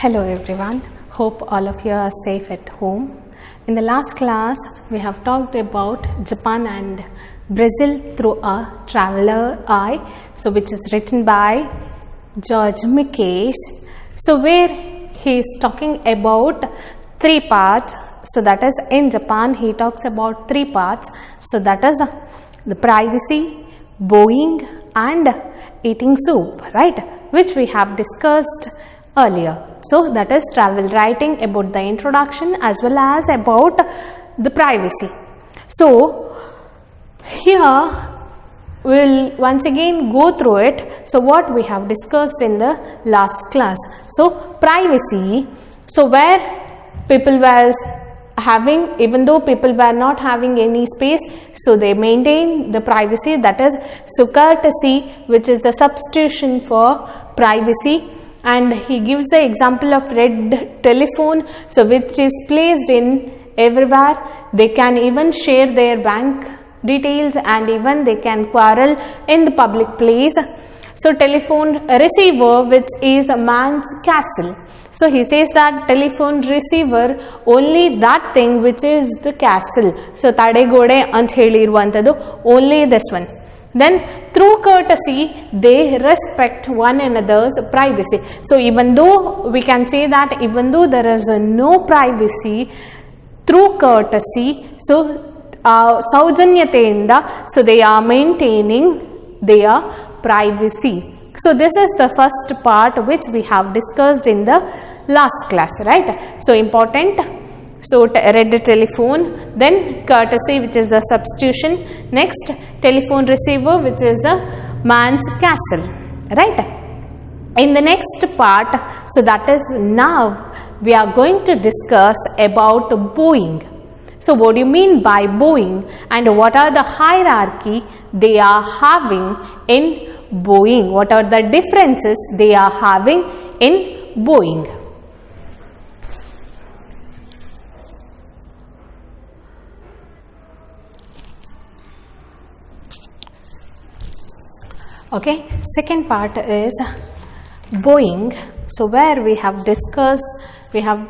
Hello everyone, hope all of you are safe at home. In the last class, we have talked about Japan and Brazil through a traveler eye, so which is written by George Mikash. So where he is talking about three parts, so that is in Japan he talks about three parts, so that is the privacy, bowing and eating soup, right, which we have discussed earlier. So that is travel writing about the introduction as well as about the privacy. So here we will once again go through it. So what we have discussed in the last class. So privacy, so where people were having, even though people were not having any space, so they maintain the privacy, that is so courtesy, which is the substitution for privacy. And he gives the example of red telephone, so which is placed in everywhere. They can even share their bank details and even they can quarrel in the public place. So telephone receiver, which is a man's castle. So he says that telephone receiver, only that thing which is the castle. So tadegode ant heliruvantadu, only this one. Then through courtesy, they respect one another's privacy. So even though we can say that even though there is no privacy, through courtesy, so saujanyateinda, so they are maintaining their privacy. So this is the first part which we have discussed in the last class, right? So important. So red telephone, then courtesy, which is the substitution. Next, telephone receiver, which is the man's castle, right? In the next part, so that is now we are going to discuss about bowing. So what do you mean by bowing and what are the hierarchy they are having in bowing? What are the differences they are having in bowing? Okay, second part is bowing. So where we have discussed, we have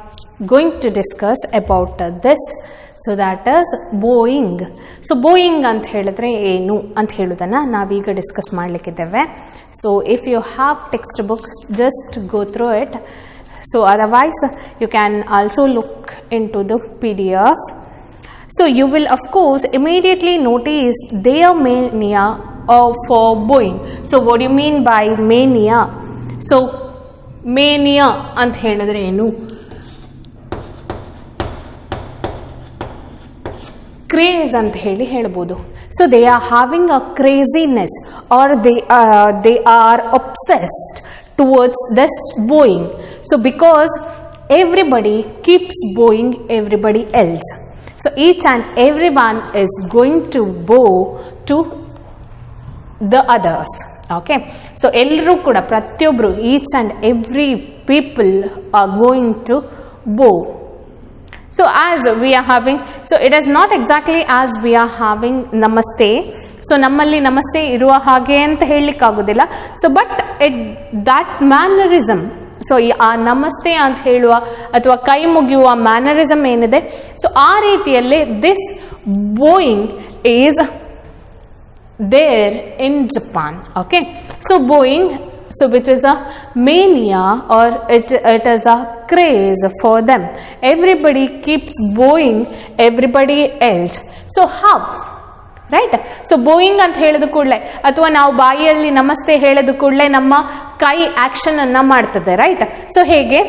going to discuss about this. So that is bowing. So bowing ant helidre enu ant heludana naviga discuss madlikkideve. So if you have textbooks, just go through it. So otherwise you can also look into the PDF. So you will of course immediately notice their mania for bowing. So what do you mean by mania? So mania ant helidre enu? Craze ant heli helabodu. So they are having a craziness or they are obsessed towards this bowing. So because everybody keeps bowing everybody else. So each and everyone is going to bow to the others. Okay. So ellaru kuda pratyobru, each and every people are going to bow. So as we are having, so it is not exactly as we are having namaste. So nammalli namaste iruva hage anta hellikkagodilla. So but that mannerism, so ಆ ನಮಸ್ತೆ ಅಂತ ಹೇಳುವ ಅಥವಾ ಕೈ ಮುಗಿಯುವ mannerism ಏನಿದೆ, so ಆ ರೀತಿಯಲ್ಲಿ this bowing is there in Japan. Okay, so bowing, so which is a mania or it is a craze for them. Everybody keeps bowing everybody else. So how, right? So bowing ಅಂತ ಹೇಳಿದ ಕೂಡಲೇ ಅಥವಾ ನಾವು ಬಾಯಿಯಲ್ಲಿ ನಮಸ್ತೆ ಹೇಳಿದ ಕೂಡಲೇ ನಮ್ಮ ಕೈ ಆಕ್ಷನ್ ಅನ್ನ ಮಾಡ್ತದೆ, ರೈಟ್? ಸೊ ಹೇಗೆ?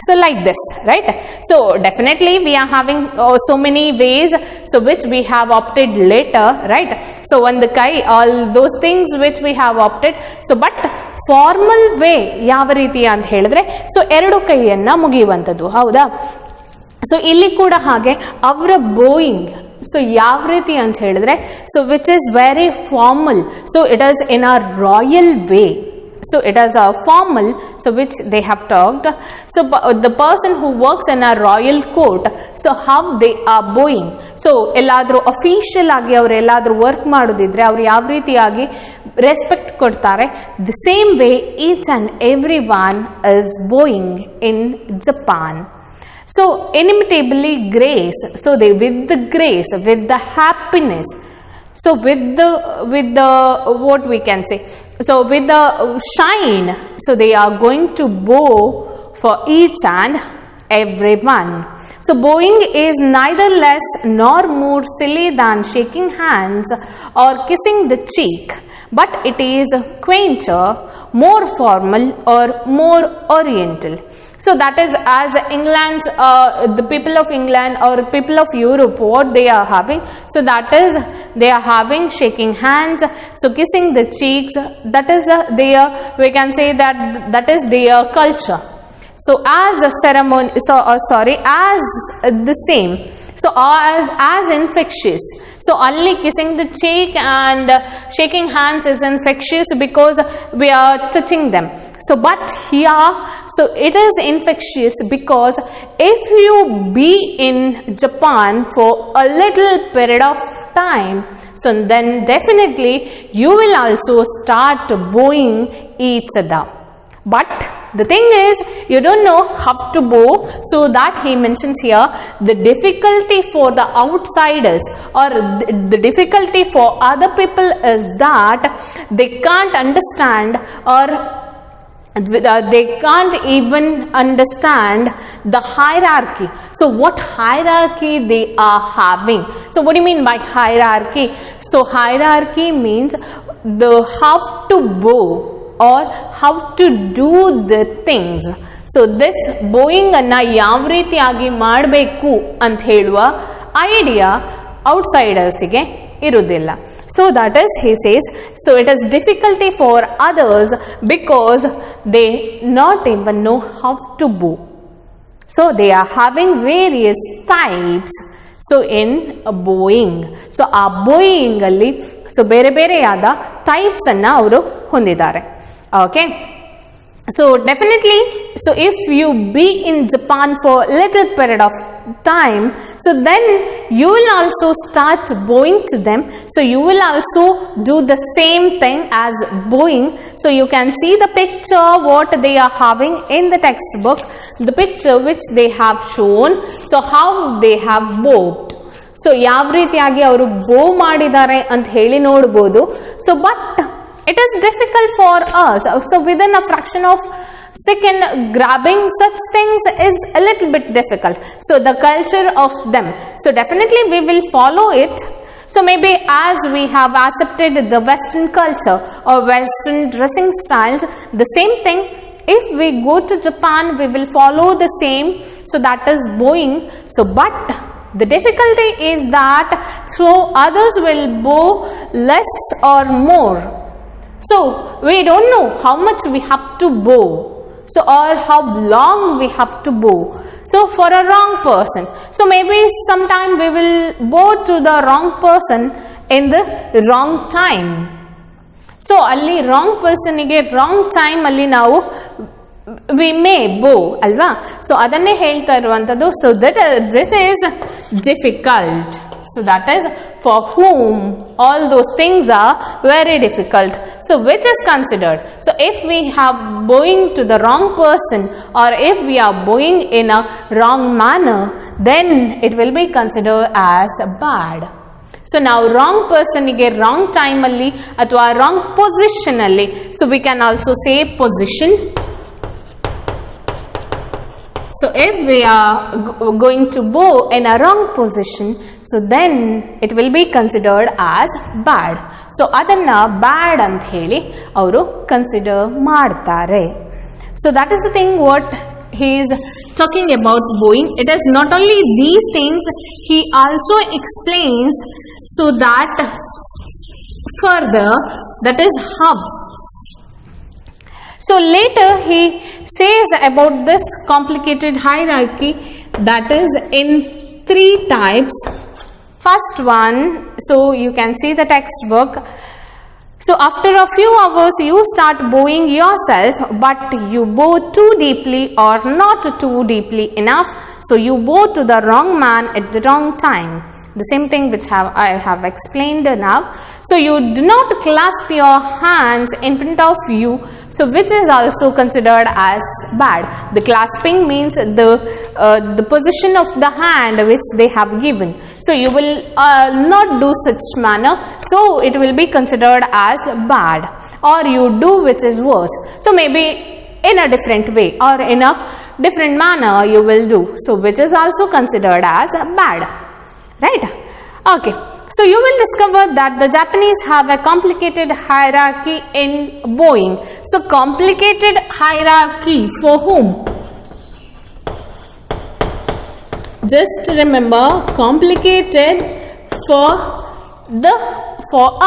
So like this, right? So definitely we are having so many ways, so which we have opted later, right? So on the kai, all those things which we have opted. So but formal way ಯಾವ ರೀತಿ ಅಂತ ಹೇಳಿದ್ರೆ, so ಎರಡು ಕೈಯನ್ನ ಮುಗಿಯುವಂಥದ್ದು, ಹೌದಾ? So ಇಲ್ಲಿ ಕೂಡ ಹಾಗೆ ಅವರ ಬೋಯಿಂಗ್, ಸೊ ಯಾವ ರೀತಿ ಅಂತ ಹೇಳಿದ್ರೆ, so which is very formal. So it is in a royal way. So it is a formal, so which they have talked. So the person who works in a royal court, so how they are bowing. So elladru official agi avaru elladru work madudidre avaru yav ರೀತಿಯಾಗಿ respect ಕೊಡ್ತಾರೆ. The same way each and every one is Boeing in Japan. So inimitably grace, so they with the grace, with the happiness, so with the what we can say, so with the shine, so they are going to bow for each and everyone. So bowing is neither less nor more silly than shaking hands or kissing the cheek, but it is quainter, more formal or more oriental. So that is as England's the people of England or people of Europe, what they are having. So that is they are having shaking hands, so kissing the cheeks. That is their, we can say that is their culture. So as a ceremony, as the same. So as infectious. So only kissing the cheek and shaking hands is infectious because we are touching them. So but here, so it is infectious because if you be in Japan for a little period of time, so then definitely you will also start bowing each other. But the thing is, you don't know how to bow, so that he mentions here the difficulty for the outsiders or the difficulty for other people is that they can't understand or they can't even understand the hierarchy. So what hierarchy they are having? So what do you mean by hierarchy? So hierarchy means the how to bow or how to do the things. So this bowing anna ಯಾವ ರೀತಿಯಾಗಿ ಮಾಡಬೇಕು ಅಂತ ಹೇಳುವ idea outsiders ಗೆ ಇರುವುದಿಲ್ಲ. So that is, he says, so it is difficulty for others because they not even know how to bow. So they are having various types. So in bowing, so ಆ bowing ಅಲ್ಲಿ so ಬೇರೆ ಬೇರೆಯಾದ types ಅನ್ನ ಅವರು ಹೊಂದಿದ್ದಾರೆ. Okay, so definitely, so if you be in Japan for a little period of time, so then you will also start bowing to them. So you will also do the same thing as bowing. So you can see the picture what they are having in the textbook, the picture which they have shown. So how they have bowed. So ಯಾವ ರೀತಿಯಾಗಿ ಅವರು ಬೋ ಮಾಡಿದ್ದಾರೆ ಅಂತ ಹೇಳಿ ನೋಡಬಹುದು. So but it is difficult for us. So within a fraction of second, grabbing such things is a little bit difficult. So the culture of them. So definitely we will follow it. So maybe as we have accepted the Western culture or Western dressing styles, the same thing. If we go to Japan, we will follow the same. So that is bowing. So but the difficulty is that so others will bow less or more. So we don't know how much we have to bow, so or how long we have to bow. So for a wrong person, so maybe sometime we will bow to the wrong person in the wrong time. So alli wrong person ige wrong time alli ನಾವು we may bow alva. So adanne ಹೇಳ್ತಾ ಇರುವಂತದ್ದು. So that this is difficult. So that is for whom all those things are very difficult. So which is considered? So if we have bowing to the wrong person or if we are bowing in a wrong manner, then it will be considered as bad. So now wrong person ige wrong time alli athwa wrong position alli. So we can also say position. So if we are going to bow in a wrong position, so then it will be considered as bad. So adanna bad ant heli avaru consider ಮಾಡ್ತಾರೆ. So that is the thing what he is talking about bowing. It is not only these things, he also explains so that further, that is how. So later he says about this complicated hierarchy that is in 3 types. First one, so you can see the textbook. So after a few hours you start bowing yourself, but you bow too deeply or not too deeply enough, so you bow to the wrong man at the wrong time. The same thing which I have explained now. So you do not clasp your hands in front of you, so which is also considered as bad. The clasping means the position of the hand which they have given. So you will not do such manner, so it will be considered as bad. Or you do which is worse. So maybe in a different way or in a different manner you will do. So which is also considered as bad. Right? Okay. So you will discover that the Japanese have a complicated hierarchy in bowing. So complicated hierarchy for whom? Just remember, complicated for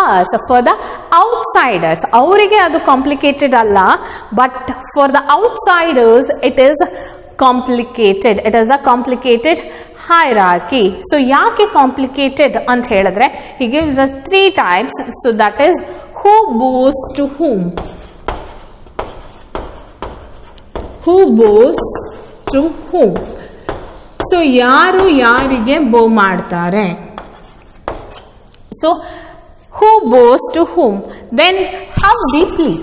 us, for the outsiders. Avrige adu complicated alla, but for the outsiders it is complicated. It is a complicated hierarchy. So yake complicated ant heladre, he gives us 3 types. So that is who bows to whom. Who bows to whom. So yaru yarige bow ಮಾಡ್ತಾರೆ. So who bows to whom. Then how deeply.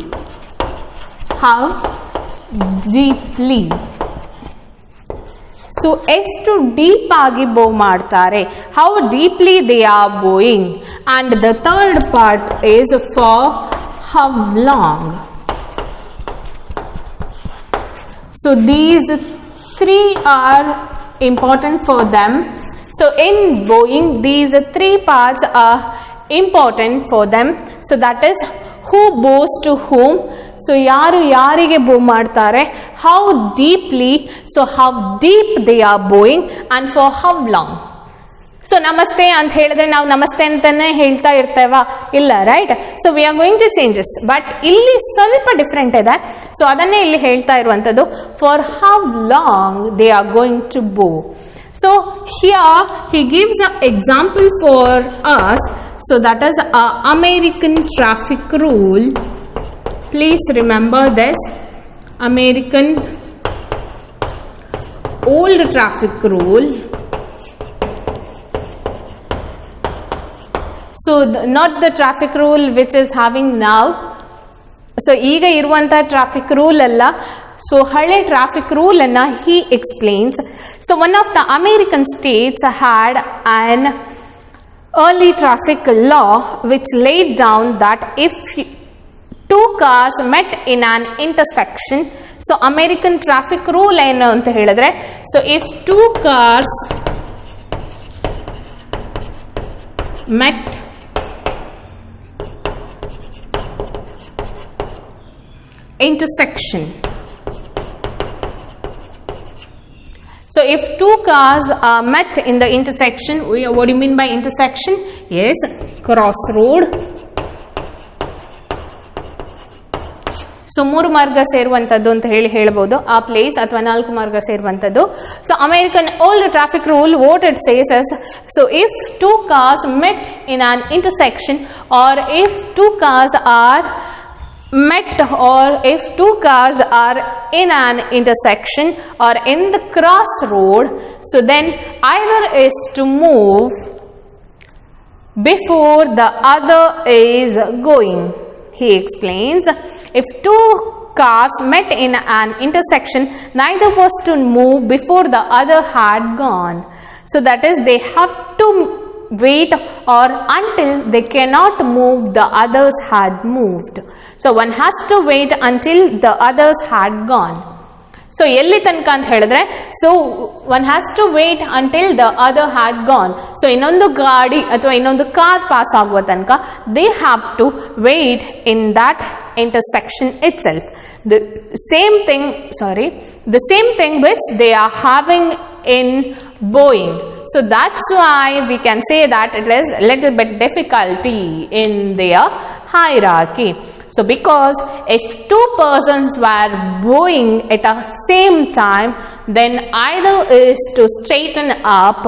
How deeply. So ಎಷ್ಟು deep ಆಗಿ ಬೋ ಮಾಡ್ತಾರೆ. How deeply they are bowing. And the third part is for how long. So these 3 are important for them. So in bowing these 3 parts are important for them. So that is who bows to whom. So yaru yarige bow ಮಾಡ್ತಾರೆ, how deeply, so how deep they are bowing, and for how long. So namaste ಅಂತ ಹೇಳಿದ್ರೆ ನಾವು ನಮಸ್ತೆ ಅಂತಾನೆ ಹೇಳ್ತಾ ಇರ್ತೇವಾ? ಇಲ್ಲ, right? So we are going to changes, but ಇಲ್ಲಿ ಸ್ವಲ್ಪ ಡಿಫ್ರೆಂಟ್ ಇದೆ. ಸೊ ಅದನ್ನೇ ಇಲ್ಲಿ ಹೇಳ್ತಾ ಇರುವಂಥದ್ದು, for how long they are going to bow. So here he gives an example for us. So that is American traffic rule. Please remember this American old traffic rule. So not the traffic rule which is having now. So ಈಗ ಇರುವಂತ traffic rule ಅಲ್ಲ. So ಹಳೆ traffic rule ಅನ್ನ he explains. So one of the American states had an early traffic law which laid down that if 2 cars met in an intersection. So American traffic rule ಏನು ಅಂತ ಹೇಳಿದ್ರೆ, so if 2 cars met intersection. So if 2 cars are met in the intersection, what do you mean by intersection? Yes, crossroad. So 3 ಮಾರ್ಗ ಸೇರುವಂಥದ್ದು ಅಂತ ಹೇಳ್ಬೋದು, ಆ place ಅಥವಾ 4 ಮಾರ್ಗ ಸೇರುವಂಥದ್ದು. So American old traffic rule what it says is, so if 2 cars met in an intersection, or if 2 cars are met, or if 2 cars are in an intersection or in the crossroad, so then either is to move before the other is going. He explains, if 2 cars met in an intersection, neither was to move before the other had gone. So that is, they have to wait or until they cannot move, the others had moved. So one has to wait until the others had gone. So ಎಲ್ಲಿ ತನಕ ಅಂತ ಹೇಳಿದ್ರೆ, so one has to wait until the other had gone. So ಇನ್ನೊಂದು ಗಾಡಿ ಅಥವಾ ಇನ್ನೊಂದು car pass ಆಗುವ ತನಕ they have to wait in that intersection itself. The same thing which they are having in bowing. So that's why we can say that it is a little bit difficulty in their hierarchy. So because if 2 persons were bowing at the same time, then either is to straighten up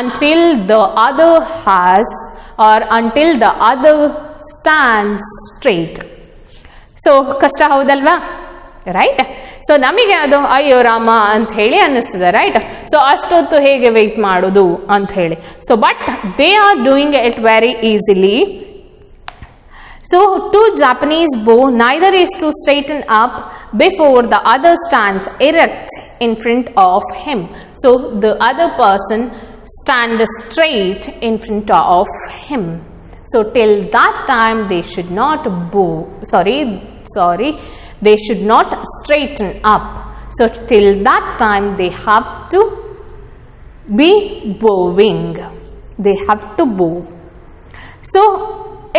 until the other has, or until the other stands straight. So kashta haudalva, right? So ನಮಗೆ ಅದು ಅಯ್ಯೋ ರಾಮ ಅಂತ ಹೇಳಿ ಅನ್ನಿಸ್ತದೆ, right? So ಅಷ್ಟೊತ್ತು ಹೇಗೆ weight ಮಾಡೋದು ಅಂತ ಹೇಳಿ. So but they are doing it very easily. So to Japanese bow, neither is to straighten up before the other stands erect in front of him. So the other person stand straight in front of him. So till that time they should not bow. Sorry, they should not straighten up. So till that time they have to be bowing. They have to bow. So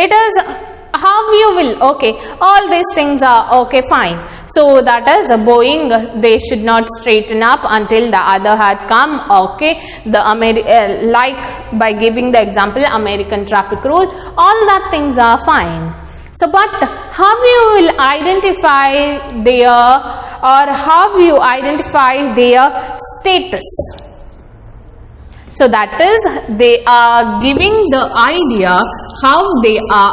it is how you will, okay, all these things are okay, fine. So that is bowing, they should not straighten up until the other had come, okay. The like by giving the example American traffic rule, all that things are fine. So but how you will identify their, or how you identify their status? So that is, they are giving the idea how they are,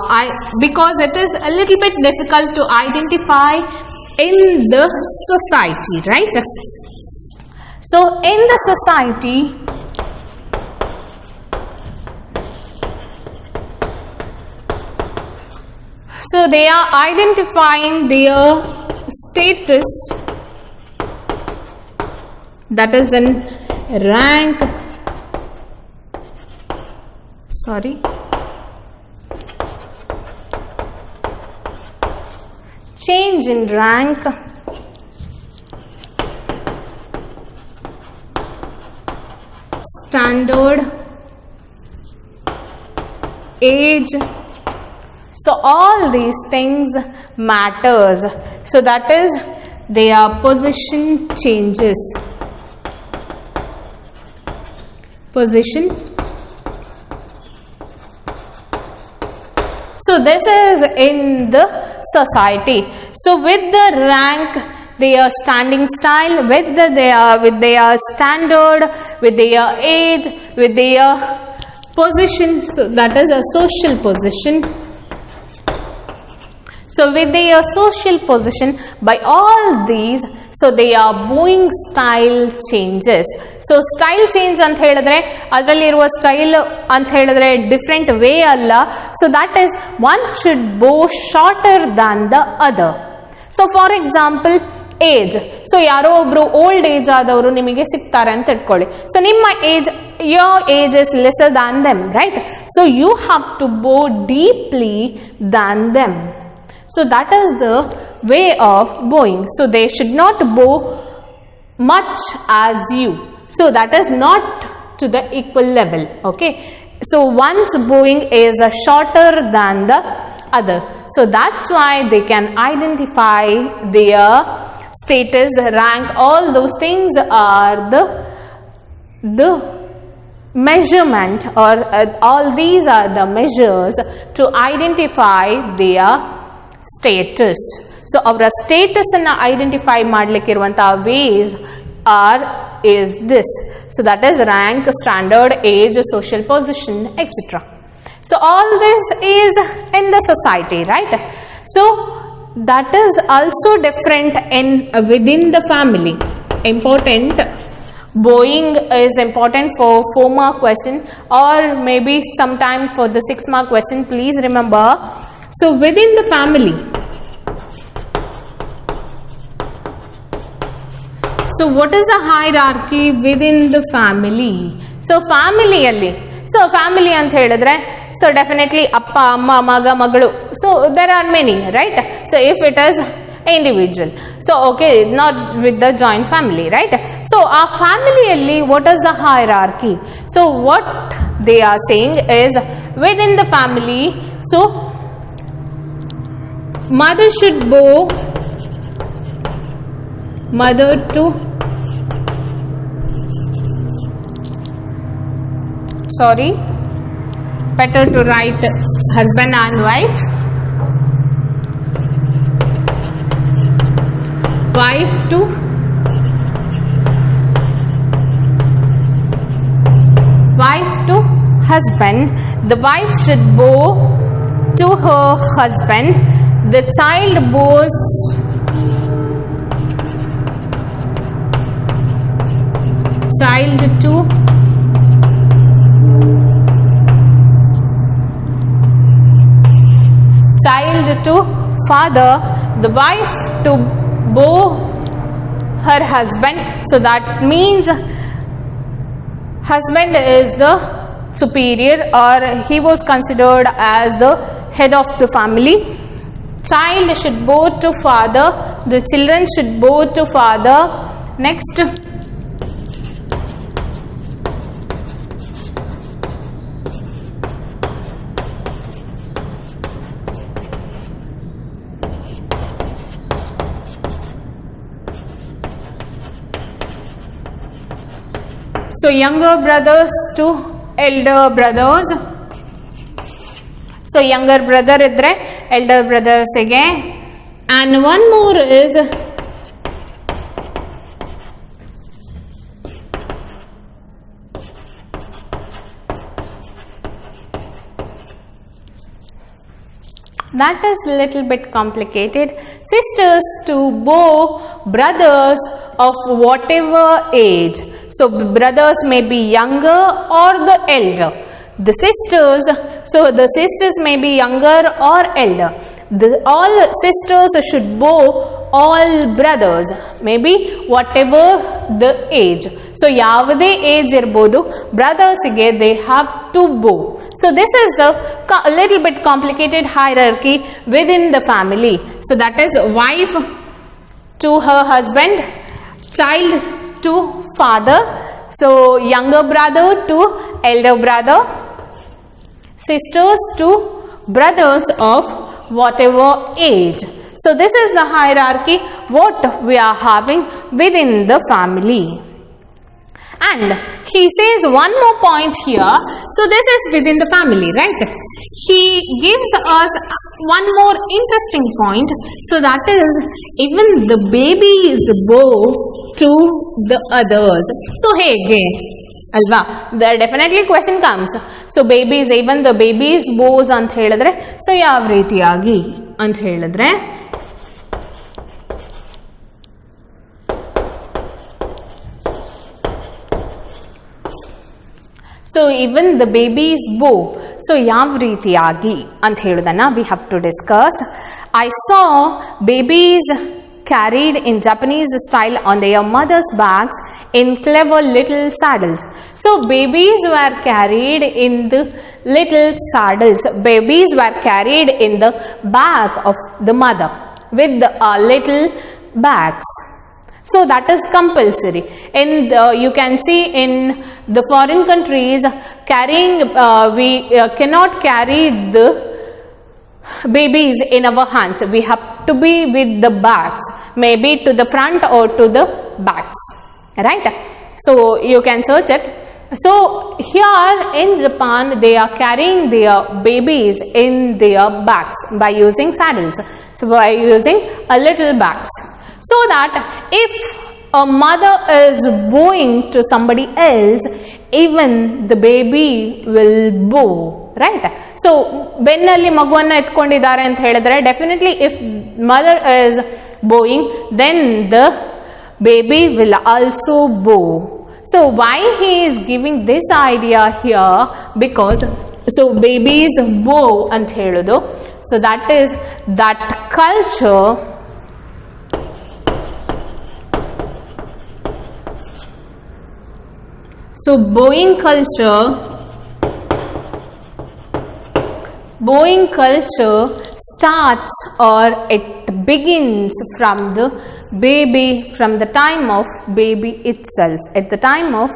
because it is a little bit difficult to identify in the society, right? So in the society, so they are identifying their status, that is in rank, change in rank, standard, age. So all these things matters. So that is, their position changes. Position. So this is in the society. So with the rank, their standing style, with their standard, with their age, with their position, so that is a social position. So with their social position, by all these, so their bowing style changes. So style change ಅಂತ ಹೇಳಿದ್ರೆ ಅದರಲ್ಲಿರುವ style ಅಂತ ಹೇಳಿದ್ರೆ different way ಅಲ್ಲ. So that is one should bow shorter than the other. So for example age. So ಯಾರೋ ಒಬ್ರು old age ಆದವರು ನಿಮಗೆ ಸಿಗ್ತಾರೆ ಅಂತ ಇಟ್ಕೊಳ್ಳಿ. ಸೊ ನಿಮ್ಮ age, your age is lesser than them, right? So you have to bow deeply than them. So that is the way of bowing. So they should not bow much as you. So that is not to the equal level, okay. So one's bowing is shorter than the other. So that's why they can identify their status, rank, all those things are the measurement, or all these are the measures to identify their status. So our status ಅನ್ನು identify ಮಾಡಲಿಕ್ಕಿರುವಂತಹ ways is this. So that is rank, standard, age, social position, etc. So all this is in the society, right? So that is also different in within the family. Important. Bowing is important for 4-mark question, or maybe sometime for the 6-mark question. Please remember. So within the family. So what is the hierarchy within the family? So family alli. So family ant helidre, so definitely appa, amma, maga, magalu. So there are many, right? So if it is individual, so okay, not with the joint family, right? So our family alli, what is the hierarchy? So what they are saying is, within the family, so mother should bow, mother to, sorry, better to write husband and wife, wife to husband. The wife should bow to her husband. The child bows child to father, the wife to bow her husband. So that means husband is the superior, or he was considered as the head of the family. Child should bow to father, the children should bow to father. Next, so younger brothers to elder brothers. So younger brother idre elder brothers ige. And one more is that is little bit complicated. Sisters to bow brothers of whatever age. So brothers may be younger or the elder. The sisters, so the sisters may be younger or elder. All sisters should bow all brothers, maybe whatever the age. So yavade age irbodu, brothers ige they have to bow. So this is the little bit complicated hierarchy within the family. So that is wife to her husband, child to father, so younger brother to elder brother, sisters to brothers of whatever age. So this is the hierarchy what we are having within the family. And he says one more point here. So this is within the family, right? He gives us one more interesting point. So that is even the babies bow to the others. So hege alva, there definitely question comes. So babies, even the babies bows ant helidre, so yav ರೀತಿಯಾಗಿ ant helidre, so even the babies bow, so yav ರೀತಿಯಾಗಿ ant heludana we have to discuss. I saw babies carried in Japanese style on their mothers' backs in clever little saddles. So babies were carried in the little saddles. Babies were carried in the back of the mother with the little bags. So that is compulsory. You can see in the foreign countries carrying, we cannot carry the babies in our hands. We have to be with the bags, maybe to the front or to the backs, right? So you can search it. So here in Japan they are carrying their babies in their backs by using saddles, so by using a little bags, so that if a mother is bowing to somebody else, even the baby will bow, right? So bennalli maguvanna ettkondidare anta helidre, definitely if mother is bowing, then the baby will also bow. So why he is giving this idea here? Because so babies bow ant heludu, so that is that culture So bowing culture starts, or it begins from the baby, from the time of baby itself, at the time of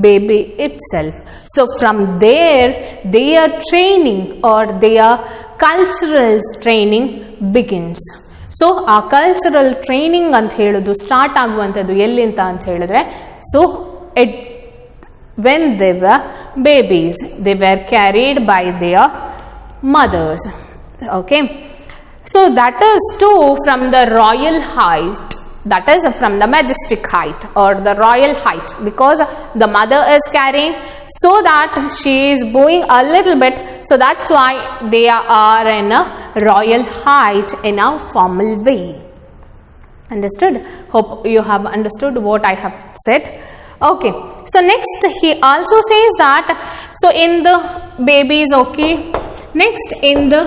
baby itself. So from there their training or their cultural training begins. So a cultural training ant heludu start aguvanthadu ellinta ant helidre, so it when they were babies, they were carried by their mothers. Okay, so that is too from the royal height, that is from the majestic height or the royal height, because the mother is carrying, so that she is bowing a little bit, so that's why they are in a royal height in a formal way. Understood? Hope you have understood what I have said. Okay, so next he also says that, so in the babies, okay, next in the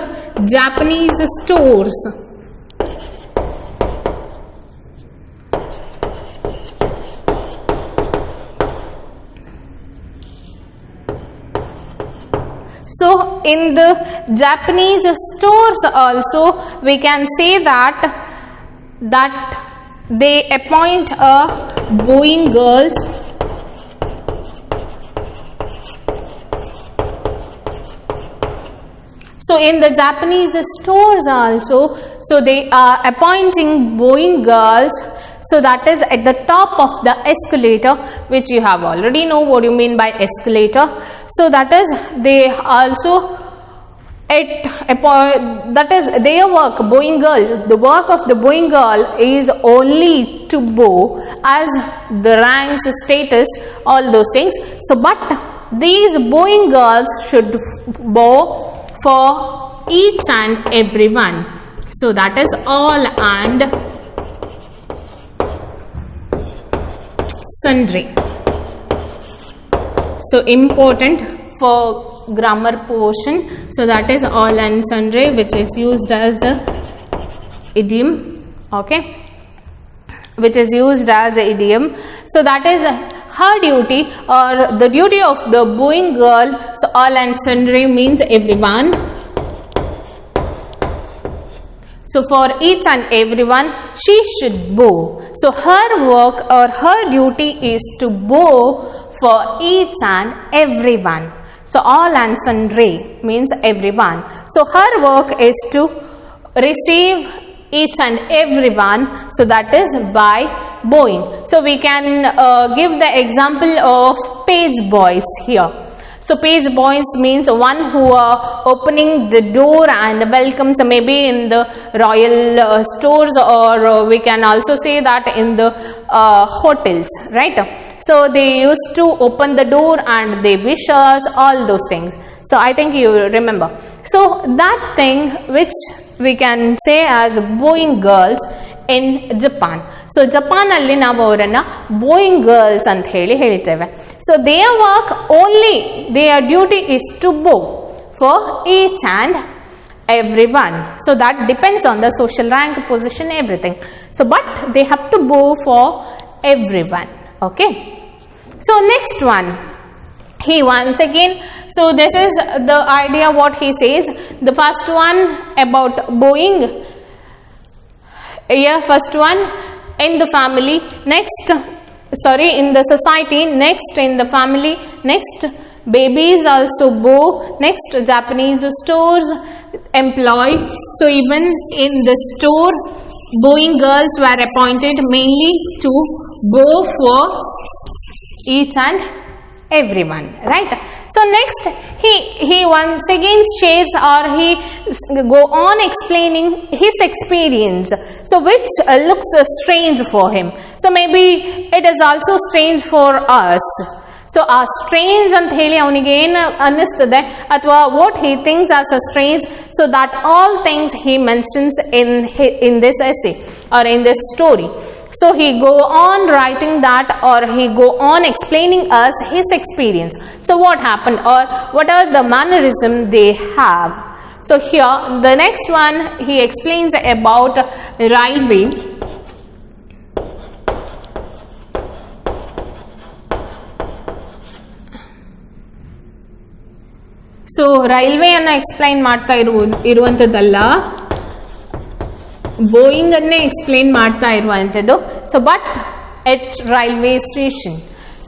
Japanese stores, so in the Japanese stores also we can say that they appoint a boy girls So in the Japanese stores also, so they are appointing boy girls, so that is at the top of the escalator, which you have already know what you mean by escalator. So that is they also that is their work, boy girls. The work of the boy girl is only to bow as the ranks, status, all those things. So but these boy girls should bow for each and everyone. So that is all and sundry. So important for grammar portion. So that is all and sundry, which is used as the idiom. Okay, which is used as an idiom. So that is her duty or the duty of the boy girl. So all and sundry means everyone. So for each and everyone she should bow. So her work or her duty is to bow for each and everyone. So all and sundry means everyone. So her work is to receive each and everyone, so that is by bowing. So we can give the example of page boys here. So page boys means one who are opening the door and welcomes, maybe in the royal stores, or we can also say that in the hotels, right? So they used to open the door and they wish us, all those things. So I think you remember. So that thing which we can say as boy girls in Japan. So Japan alli ನಾವು ಅವರನ್ನ boy girls ಅಂತ ಹೇಳ್ತೇವೆ. So their work only, their duty is to bow for each and everyone. So that depends on the social rank, position, everything. So but they have to bow for everyone. Okay. So next one, he once again, so this is the idea what he says. The first one about bowing. Yeah, first one in the family, next in the society, next in the family, next babies also bow, next Japanese stores employ. So even in the store, bowing girls were appointed mainly to bow for each and everyone, right? So next he once again shares, or he go on explaining his experience, so which looks strange for him. So maybe it is also strange for us. So a strange ant heli avanige ಏನು ಅನ್ನಿಸ್ತದೆ ಅಥವಾ what he thinks as a strange, so that all things he mentions in this essay or in this story. So he go on writing that, or he go on explaining us his experience. So what happened, or what are the mannerism they have. So here the next one he explains about railway. So railway ಅನ್ನ explain ಮಾಡ್ತಾ ಇರುವಂತದ್ದಲ್ಲ, Boeing ಅನ್ನೇ explain ಮಾಡ್ತಾ ಇರುವಂಥದ್ದು. So but at railway station,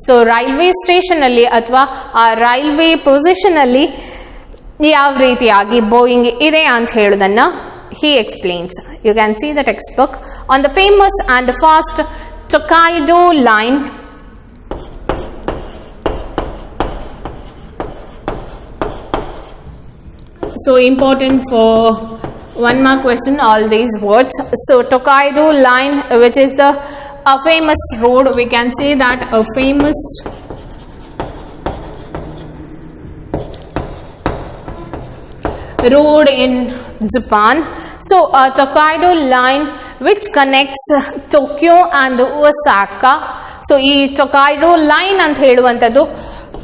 so railway station ಅಲ್ಲಿ ಅಥವಾ ಆ railway position ಅಲ್ಲಿ ಯಾವ ರೀತಿಯಾಗಿ ಬೋಯಿಂಗ್ ಇದೆ ಅಂತ ಹೇಳೋದನ್ನ he explains. You can see the textbook on the famous and fast Tokaido line. So important for one mark question, all these words. So Tokaido line, which is a famous road, we can say that a famous road in Japan. So Tokaido line which connects Tokyo and Osaka. So ಈ ಟೊಕಾಯ್ಡೋ line ಅಂತ ಹೇಳುವಂಥದ್ದು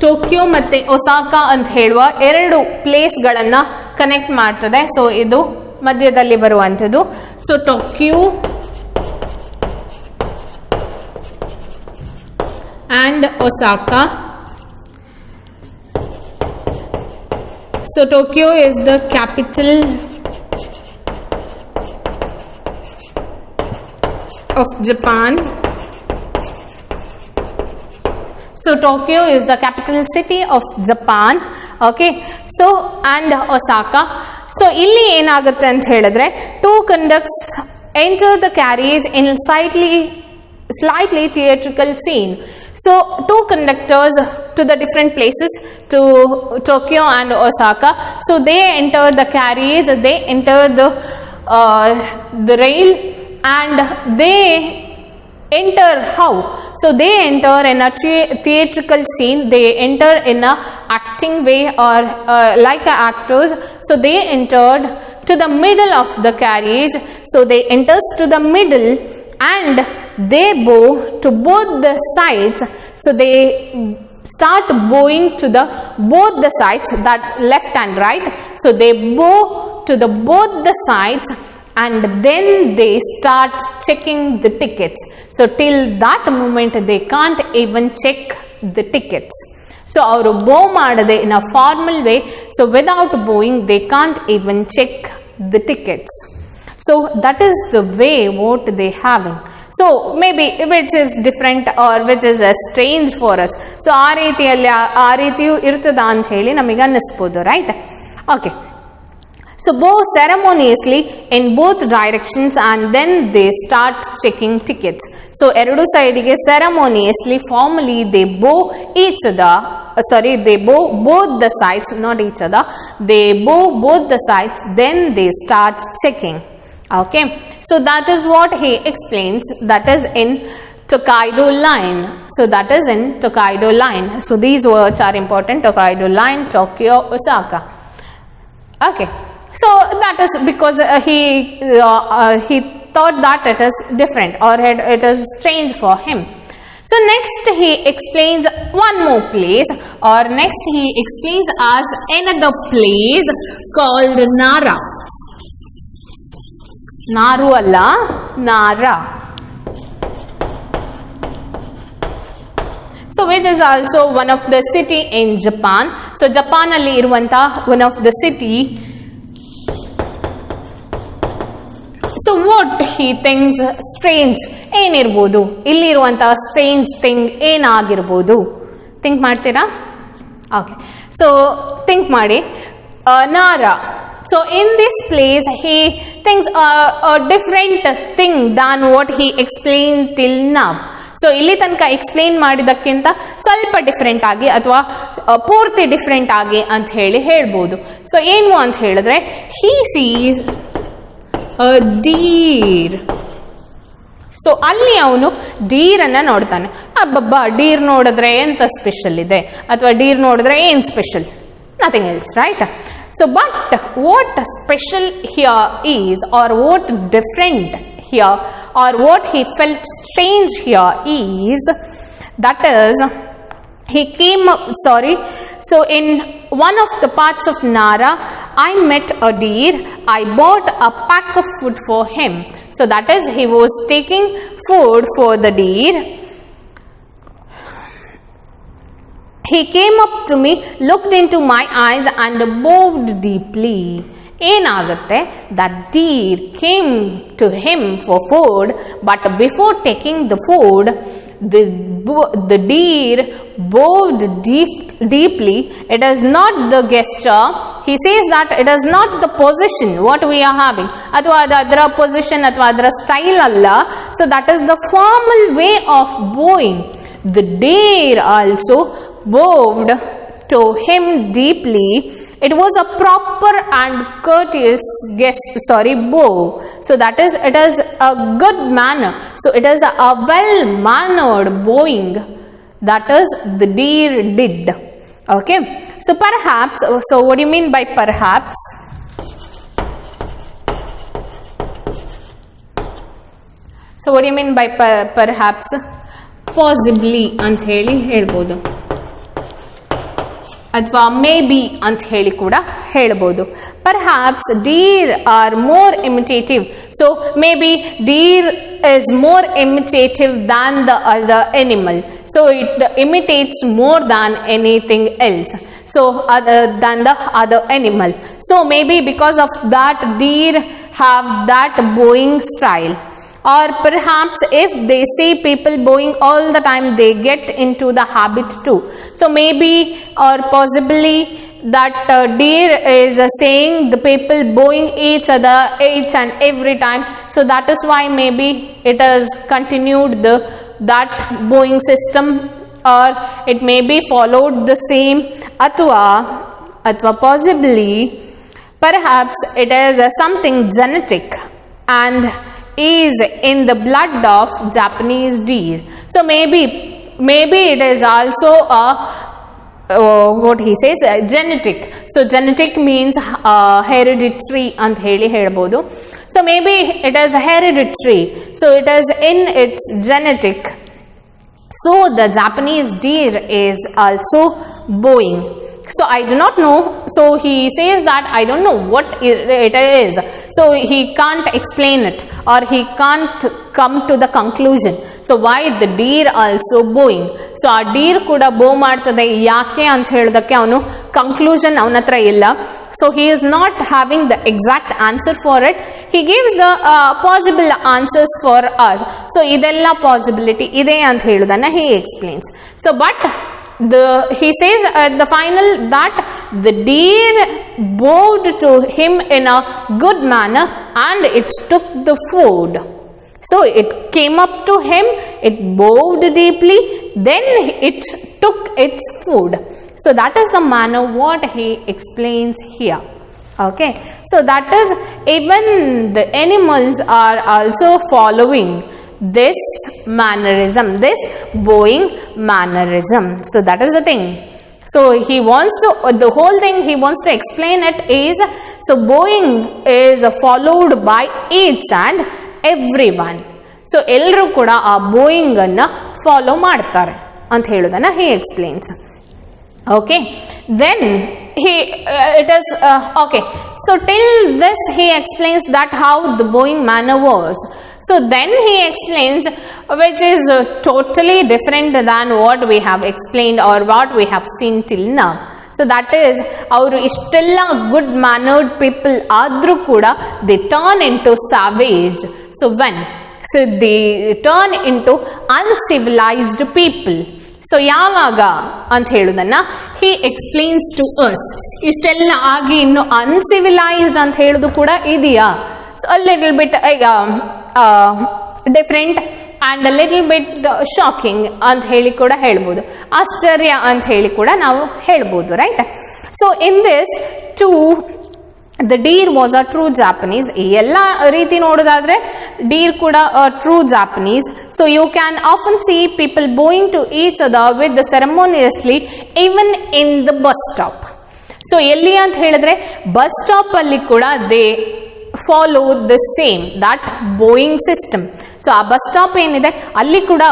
Tokyo ಮತ್ತೆ Osaka ಅಂತ ಹೇಳುವ ಎರಡು ಪ್ಲೇಸ್ಗಳನ್ನ connect ಮಾಡ್ತದೆ. So ಇದು ಮಧ್ಯದಲ್ಲಿ ಬರುವಂಥದ್ದು. So Tokyo and Osaka. So Tokyo is the capital of Japan. So Tokyo is the capital city of Japan. Okay. So and Osaka. So ಇಲ್ಲಿ ಏನಾಗುತ್ತೆ ಅಂತ ಹೇಳಿದ್ರೆ two conducts enter the carriage in slightly theatrical scene. So two conductors to the different places to Tokyo and Osaka. So they enter the carriage, they enter the rail, and they enter how? So they enter in a theatrical scene. They enter in a acting way or like actors. So they entered to the middle of the carriage. So they enters to the middle and they bow to both the sides. So they start bowing to both the sides, that left and right. So they bow to both the sides and then they start checking the tickets. So till that moment they can't even check the tickets. So avaru bow madade in a formal way. So without bowing they can't even check the tickets. So that is the way what they having. So maybe which is different or which is strange for us. So ಆ ರೀತಿಯು ಇರ್ತದ ಅಂತ ಹೇಳಿ ನಮಗೆ ಅನ್ನಿಸ್ಬೋದು, right? Okay. So bow ceremoniously in both directions and then they start checking tickets. So ಎರಡು ಸೈಡಿಗೆ ceremoniously, formally they bow each other. They bow both the sides, not each other. They bow both the sides, then they start checking. Okay, so that is what he explains. That is in Tokaido line. So that is in Tokaido line. So these words are important: Tokaido line, Tokyo, Osaka. Okay, so that is because he thought that it is different or it is strange for him. So next he explains one more place, or next he explains us another place called Nara. Naru alla, Nara. So which is also one of the city in Japan. So Japan alli iruvanta one of the city. So what he thinks strange ಏನಿರ್ಬೋದು, ಇಲ್ಲಿರುವಂತಹ strange thing ಏನಾಗಿರ್ಬೋದು? Think ಮಾಡ್ತೀರಾ? Okay, so think ಮಾಡಿ. Nara. So in this place he thinks a different thing than what he explained till now. So ಇಲ್ಲಿ ತನಕ explain ಮಾಡಿದಕ್ಕಿಂತ ಸ್ವಲ್ಪ different ಆಗಿ ಅಥವಾ ಪೂರ್ತಿ ಡಿಫ್ರೆಂಟ್ ಆಗಿ ಅಂತ ಹೇಳ್ಬೋದು. ಸೊ ಏನು ಅಂತ ಹೇಳಿದ್ರೆ, he sees a deer. So ಅಲ್ಲಿ ಅವನು ಡೀರ್ ಅನ್ನ ನೋಡ್ತಾನೆ. ಅಬ್ಬಬ್ಬಾ, ಡೀರ್ ನೋಡಿದ್ರೆ ಎಂತ ಸ್ಪೆಷಲ್ ಇದೆ, ಅಥವಾ ಡೀರ್ ನೋಡಿದ್ರೆ ಏನ್ special? Nothing else, right? So but what special here is, or what different here, or what he felt strange here is, that is so in one of the parts of Nara I met a deer. I bought a pack of food for him. So that is, he was taking food for the deer. He came up to me, looked into my eyes and bowed deeply. ಏನಾಗುತ್ತೆ, that deer came to him for food, but before taking the food, the deer bowed deeply. It is not the gesture. He says that it is not the position what we are having, ಅಥವಾ ಅದರ position ಅಥವಾ ಅದರ style ಅಲ್ಲ. So that is the formal way of bowing. The deer also bowed to him deeply. It was a proper and courteous bow. So that is, it is a good manner. So it is a well-mannered bowing that is the deer did. Okay. So perhaps, so what do you mean by perhaps? So what do you mean by perhaps? Possibly ಅಂತ ಹೇಳಿ ಹೇಳ್ಬೋದು, ಅಥವಾ may be ಅಂತ ಹೇಳಿ ಕೂಡ ಹೇಳ್ಬೋದು. Perhaps deer are more imitative. So maybe deer is more imitative than the other animal, so it imitates more than anything else, so other than the other animal. So maybe because of that deer have that bowing style, or perhaps if they see people bowing all the time they get into the habit too. So maybe or possibly that deer is saying the people bowing each other each and every time, so that is why maybe it has continued that bowing system, or it may be followed the same, atwa possibly perhaps it is something genetic and is in the blood of Japanese deer. So maybe it is also a what he says genetic. So genetic means hereditary ant heli helbodu. So maybe it is hereditary, so it is in its genetic, so the Japanese deer is also bowing. So I do not know, so he says that I don't know what it is, so he can't explain it, or he can't come to the conclusion. So why the deer also bowing? So a deer kuda bow ಮಾಡ್ತದೆ ಯಾಕೆ ಅಂತ ಹೇಳೋದಕ್ಕೆ ಅವನು conclusion ಅವನ ಹತ್ರ ಇಲ್ಲ. So he is not having the exact answer for it. He gives the possible answers for us. So ಇದೆಲ್ಲ possibility ಇದೆ ಅಂತ ಹೇಳೋದನ್ನ he explains. So but he says at the final that the deer bowed to him in a good manner and it took the food. So it came up to him, it bowed deeply, then it took its food. So that is the manner what he explains here. Okay, so that is, even the animals are also following this mannerism, this bowing mannerism. So that is the thing. So he wants to, the whole thing he wants to explain it is, so bowing is followed by each and everyone. So ಎಲ್ಲರೂ ಕೂಡ ಆ Boeing ಅನ್ನ follow ಮಾಡ್ತಾರೆ ಅಂತ ಹೇಳೋದನ್ನ he explains. Okay, then it is okay, so till this he explains that how the bowing manner was. So then he explains, which is totally different than what we have explained or what we have seen till now. So that is, ಅವರು ಇಷ್ಟೆಲ್ಲ good mannered people ಆದರೂ ಕೂಡ they turn into savage. So when so they turn into uncivilised people. So ಯಾವಾಗ ಅಂತ ಹೇಳುದನ್ನ ಹಿ explains to us. ಇಷ್ಟೆಲ್ಲ ಆಗಿ ಇನ್ನು uncivilised ಅಂತ ಹೇಳುದು ಕೂಡ ಇದೆಯಾ? So a little bit different and a little bit shocking ಅಂತ ಹೇಳಿ ಕೂಡ ಹೇಳ್ಬೋದು, ಆಶ್ಚರ್ಯ ಅಂತ ಹೇಳಿ ಕೂಡ ನಾವು ಹೇಳ್ಬೋದು, right? So in this to the deer was a true Japanese. ಈ ಎಲ್ಲ ರೀತಿ ನೋಡೋದಾದ್ರೆ ಡೀರ್ ಕೂಡ true Japanese. So you can often see people bowing to each other with the ceremoniously even in the bus stop. So ಎಲ್ಲಿ ಅಂತ ಹೇಳಿದ್ರೆ bus stop ಅಲ್ಲಿ ಕೂಡ they follow the same that bowing system. So ಆ bus stop ಏನಿದೆ ಅಲ್ಲಿ ಕೂಡ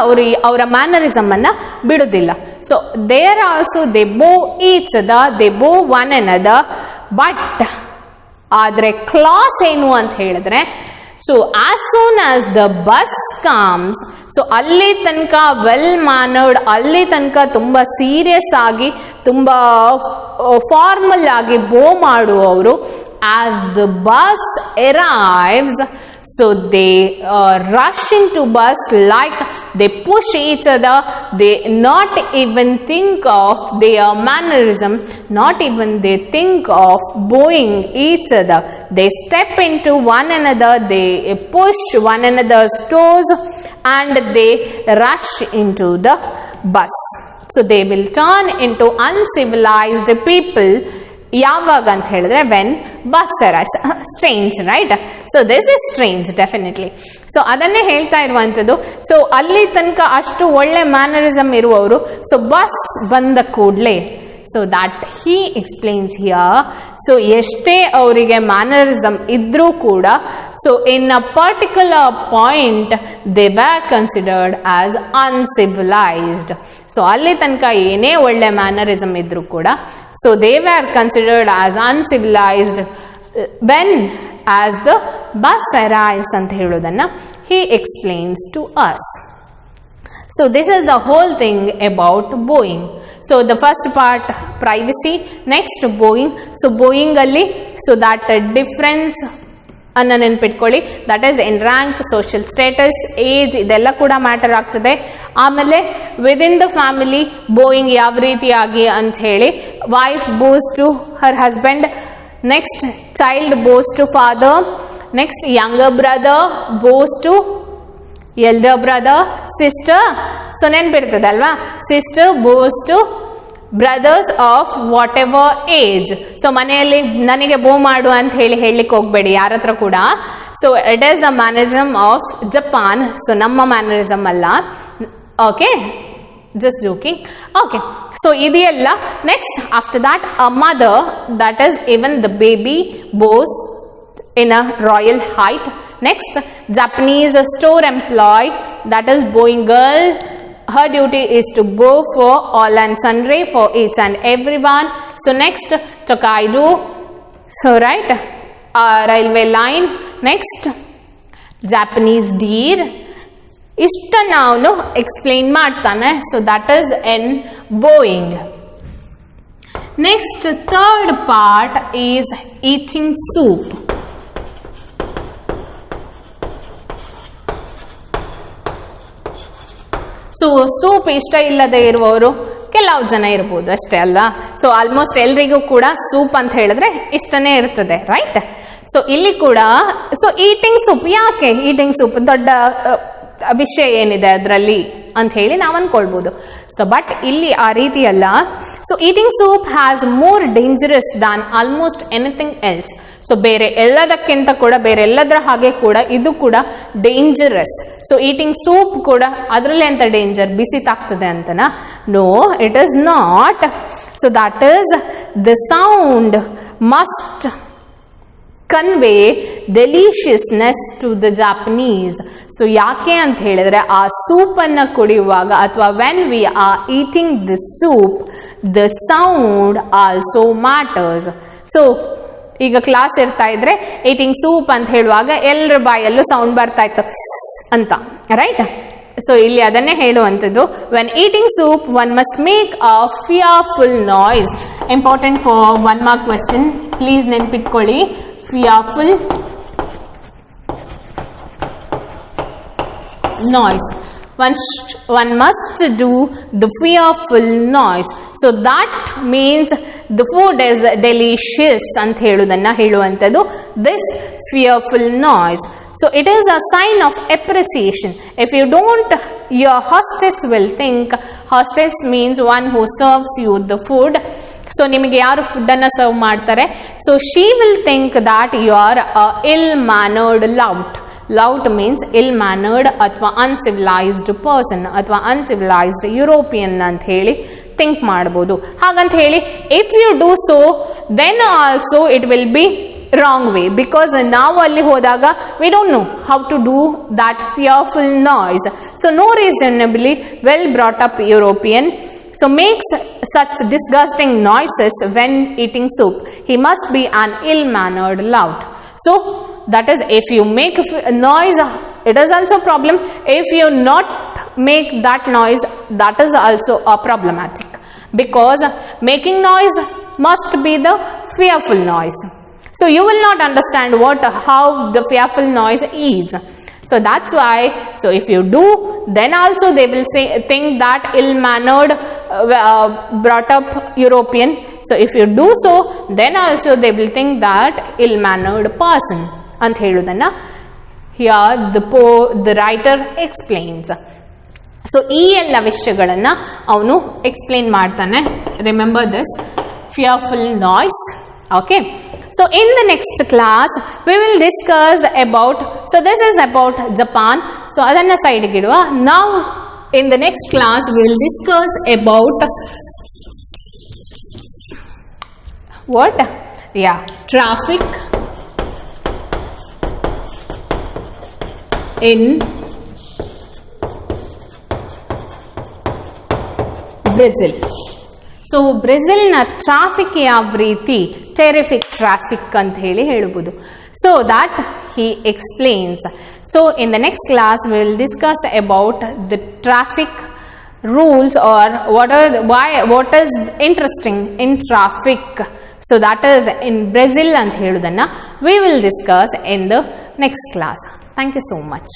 ಅವರ ಮ್ಯಾನರಿಸಮ್ ಅನ್ನ ಬಿಡುದಿಲ್ಲ. ಸೊ ದೇರ್ ಆಲ್ಸೋ ದೇ ಬೋ ಈಚ್ ಅದರ್, ದೇ ಬೋ ಒನ್ ಅನದರ್. ಬಟ್ ಆದ್ರೆ ಕ್ಲಾಸ್ ಏನು ಅಂತ ಹೇಳಿದ್ರೆ, so as soon as the bus comes, so ಅಲ್ಲಿ ತನಕ ವೆಲ್ ಮ್ಯಾನರ್ಡ್, ಅಲ್ಲಿ ತನಕ ತುಂಬಾ ಸೀರಿಯಸ್ ಆಗಿ ತುಂಬಾ ಫಾರ್ಮಲ್ ಆಗಿ ಬೋ ಮಾಡುವವರು. As the bus arrives, so they rush into bus like they push each other. They not even think of their mannerism, not even they think of bowing each other. They step into one another, they push one another's toes and they rush into the bus. So they will turn into uncivilized people. ಯಾವಾಗ ಅಂತ ಹೇಳಿದ್ರೆ when bus arrives. Strange, right? So this is strange definitely. So ಅದನ್ನೇ ಹೇಳ್ತಾ ಇರುವಂಥದ್ದು. So ಅಲ್ಲಿ ತನಕ ಅಷ್ಟು ಒಳ್ಳೆ ಮ್ಯಾನರಿಸಮ್ ಇರುವವರು, ಸೊ ಬಸ್ ಬಂದ ಕೂಡಲೇ so that he explains here. So ಎಷ್ಟೇ ಅವರಿಗೆ ಮ್ಯಾನರಿಸಮ್ ಇದ್ರೂ ಕೂಡ, so in a particular point they where considered as uncivilised. So ಅಲ್ಲಿ ತನಕ ಏನೇ ಒಳ್ಳೆ ಮ್ಯಾನರಿಸಮ್ ಇದ್ರೂ ಕೂಡ, so they where considered as uncivilised when as the bus arrives ಅಂತ ಹೇಳೋದನ್ನ he explains to us. So this is the whole thing about Boeing. So the first part privacy, next Boeing. So Boeing ಅಲ್ಲಿ so that difference ಅನ್ನ ನೆನ್ಪಿಟ್ಕೊಳ್ಳಿ, that is in rank, social status, age, ಇದೆಲ್ಲ ಕೂಡ matter ಆಗ್ತದೆ. ಆಮೇಲೆ within the family Boeing ಯಾವ ರೀತಿಯಾಗಿ ಅಂತ ಹೇಳಿ, wife bows to her husband, next child bows to father, next younger brother bows to elder brother, sister, so ನೆನ್ಪಿರ್ತದಲ್ವಾ, sister bows to brothers of whatever age. So ಮನೆಯಲ್ಲಿ ನನಗೆ ಬೋ ಮಾಡು ಅಂತ ಹೇಳಲಿಕ್ಕೆ ಹೋಗ್ಬೇಡಿ ಯಾರ ಹತ್ರ ಕೂಡ. So it is the mannerism of Japan, so ನಮ್ಮ ಮ್ಯಾನರಿಸಮ್ ಅಲ್ಲ. Okay, just joking. Okay, so ಇದೆಲ್ಲ. next after that a mother, that is even the baby bows in a royal height. next Japanese store employee, that is bowing girl, her duty is to bow for all and sundry, for each and everyone. So next Tokaido, so right, railway line. next Japanese deer. ಇಷ್ಟ ನಾನು explain ಮಾಡ್ತಾನೆ. So that is N Boeing. Next third part is eating soup. So soup ಇಷ್ಟ ಇಲ್ಲದೆ ಇರುವವರು ಕೆಲವು ಜನ ಇರ್ಬೋದು ಅಷ್ಟೇ ಅಲ್ಲ. ಸೊ ಆಲ್ಮೋಸ್ಟ್ ಎಲ್ರಿಗೂ ಕೂಡ ಸೂಪ್ ಅಂತ ಹೇಳಿದ್ರೆ ಇಷ್ಟನೇ ಇರ್ತದೆ, ರೈಟ್? ಸೊ ಇಲ್ಲಿ ಕೂಡ ಸೊ ಈಟಿಂಗ್ ಸೂಪ್, ಯಾಕೆ ಈಟಿಂಗ್ ಸೂಪ್ ದೊಡ್ಡ ವಿಷಯ ಏನಿದೆ ಅದರಲ್ಲಿ ಅಂತ ಹೇಳಿ ನಾವು ಅನ್ಕೊಳ್ಬೋದು. ಸೊ ಬಟ್ ಇಲ್ಲಿ ಆ ರೀತಿ ಅಲ್ಲ. So eating soup has more dangerous than almost anything else. So ಬೇರೆ ಎಲ್ಲದಕ್ಕಿಂತ ಕೂಡ, ಬೇರೆ ಎಲ್ಲದರ ಹಾಗೆ ಕೂಡ ಇದು ಕೂಡ ಡೇಂಜರಸ್. ಸೊ ಈಟಿಂಗ್ ಸೂಪ್ ಕೂಡ ಅದರಲ್ಲಿ ಎಂತ ಡೇಂಜರ್, ಬಿಸಿ ತಾಗ್ತದೆ ಅಂತನಾ? No, it is not. So that is the sound must convey deliciousness to the Japanese. So ಯಾಕೆ ಅಂತ ಹೇಳಿದ್ರೆ ಆ ಸೂಪನ್ನು ಕುಡಿಯುವಾಗ ಅಥವಾ when we are eating the soup, the sound also matters. So ಈಗ ಕ್ಲಾಸ್ ಇರ್ತಾ ಇದ್ರೆ ಈಟಿಂಗ್ ಸೂಪ್ ಅಂತ ಹೇಳುವಾಗ ಎಲ್ಲರ ಬಾಯಲ್ಲೂ ಸೌಂಡ್ ಬರ್ತಾ ಇತ್ತು ಅಂತ, ರೈಟ್? ಸೊ ಇಲ್ಲಿ ಅದನ್ನೇ ಹೇಳುವಂಥದ್ದು. When eating soup one must make a fearful noise. Important for 1 mark question, please ನೆನ್ಪಿಟ್ಕೊಳ್ಳಿ. fearful noise. One must do the fearful noise. So that means the food is delicious ಅಂತ ಹೇಳುವುದನ್ನ ಹೇಳುವಂಥದ್ದು this fearful noise. So it is a sign of appreciation. If you don't, your hostess will think, hostess means one who serves you the food. So ನಿಮಗೆ ಯಾರು ಫುಡ್ಡನ್ನು serve ಮಾಡ್ತಾರೆ, so she will think that you are a ill mannered lout. Lout means ill mannered ಅಥವಾ uncivilised person ಅಥವಾ uncivilised European ಅಂತ ಹೇಳಿ think ಮಾಡ್ಬೋದು. ಹಾಗಂತ ಹೇಳಿ if you do so then also it will be wrong way, because ನಾವು ಅಲ್ಲಿ ಹೋದಾಗ we don't know how to do that fearful noise. So no reasonably well brought up European so makes such disgusting noises when eating soup. He must be an ill-mannered lout. So that is, if you make a noise, it is also a problem. If you not make that noise, that is also a problematic, because making noise must be the fearful noise. So you will not understand how the fearful noise is. So that's why, so if you do, then also they will think that ill-mannered brought up European. So if you do so, then also they will think that ill-mannered person ಅಂತ ಹೇಳುವುದನ್ನ here the writer explains. So ಈ ಎಲ್ಲ ವಿಷಯಗಳನ್ನ ಅವನು explain ಮಾಡ್ತಾನೆ. Remember this fearful noise. Okay, so in the next class we will discuss about, so this is about Japan, so adanna side ge iduva. Now in the next class we will discuss about what? Yeah, traffic in Brazil. So ಬ್ರೆಜಿಲ್ನ traffic ಯಾವ ರೀತಿ terrific traffic ಅಂತ ಹೇಳ್ಬೋದು. So that he explains. So in the next class we will discuss about the traffic rules or what is interesting in traffic. So that is in Brazil ಅಂತ ಹೇಳೋದನ್ನ we will discuss in the next class. Thank you so much.